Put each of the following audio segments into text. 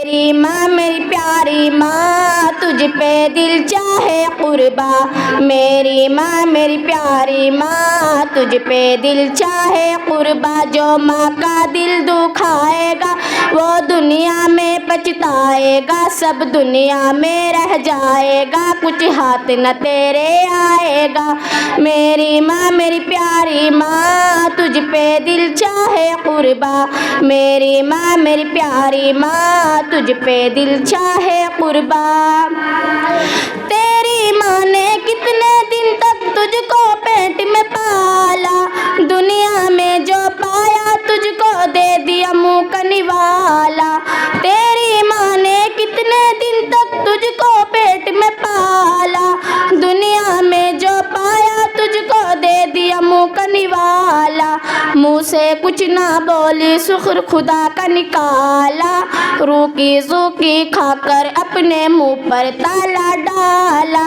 मेरी माँ मेरी प्यारी माँ तुझ पे दिल चाहे कुर्बा। मेरी माँ मेरी प्यारी माँ तुझ पे दिल चाहे कुर्बा। जो माँ का दिल दुखाएगा वो दुनिया में पछताएगा। सब दुनिया में रह जाएगा कुछ हाथ न तेरे आएगा। मेरी माँ मेरी प्यारी माँ तुझ पे दिल चाहे कुर्बा। मेरी माँ मेरी प्यारी माँ तुझ पे दिल चाहे कुर्बा। तेरी माँ ने कितने दिन तक तुझको पेट में पाला। दुनिया में जो पाया तुझको दे दिया मुँह का निवाला। तेरी माँ ने कितने दिन तक तुझको पेट में पाला। दुनिया में जो पाया तुझको दे दिया मुँह का निवाला। मुँह से कुछ ना बोली शुक्र खुदा का निकाला। रूकी सूखी खाकर अपने मुँह पर ताला डाला।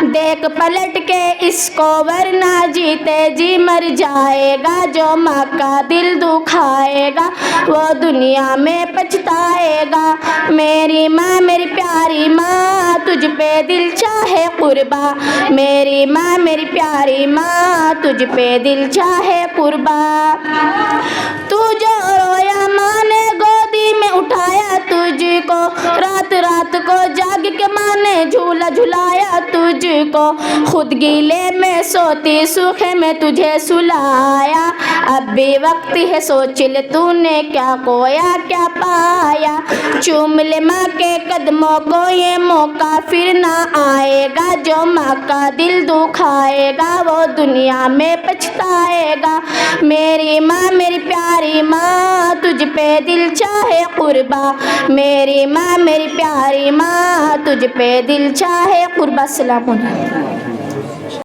देख पलट के इसको वरना जीते जी मर जाएगा। जो माँ का दिल दुखाएगा वो दुनिया में पछताएगा। मेरी माँ मेरी प्यारी माँ तुझ पे दिल चाहे कुर्बा। मेरी माँ मेरी प्यारी माँ तुझ पे दिल चाहे कुर्बा। तू जो रोया माँ ने गोदी में उठाया तुझको। रात रात को जाग के माँ ने झूला झुलाया तुझको। खुद गीले में सोती सूखे में तुझे सुलाया। अब भी वक्त है सोच ले तूने क्या खोया क्या पाया। चूम ले माँ के कदमों को ये मौका फिर ना आएगा। जो माँ का दिल दुखाएगा वो दुनिया में पछताएगा। मेरी माँ मेरी प्यारी माँ तुझ पे दिल चाहे कुर्बा। मेरी माँ मेरी प्यारी माँ तुझ पे दिल चाहे कुर्बा। अस्सलाम वालेकुम।